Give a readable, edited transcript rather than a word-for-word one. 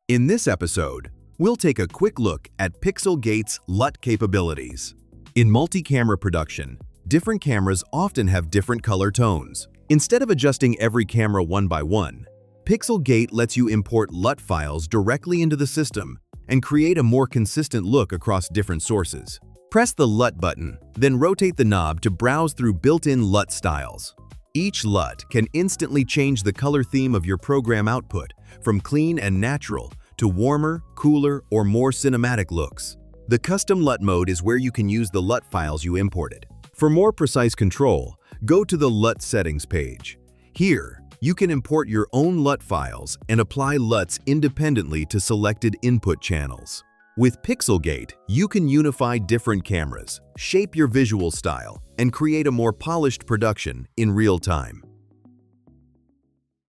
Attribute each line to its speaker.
Speaker 1: In this episode, we'll take a quick look at Pixelgate's LUT capabilities. In multi-camera production, different cameras often have different color tones. Instead of adjusting every camera one by one, Pixelgate lets you import LUT files directly into the system and create a more consistent look across different sources. Press the LUT button, then rotate the knob to browse through built-in LUT styles. Each LUT can instantly change the color theme of your program output from clean and natural to warmer, cooler, or more cinematic looks. The custom LUT mode is where you can use the LUT files you imported. For more precise control, go to the LUT settings page. Here, you can import your own LUT files and apply LUTs independently to selected input channels. With Pixelgate, you can unify different cameras, shape your visual style, and create a more polished production in real time.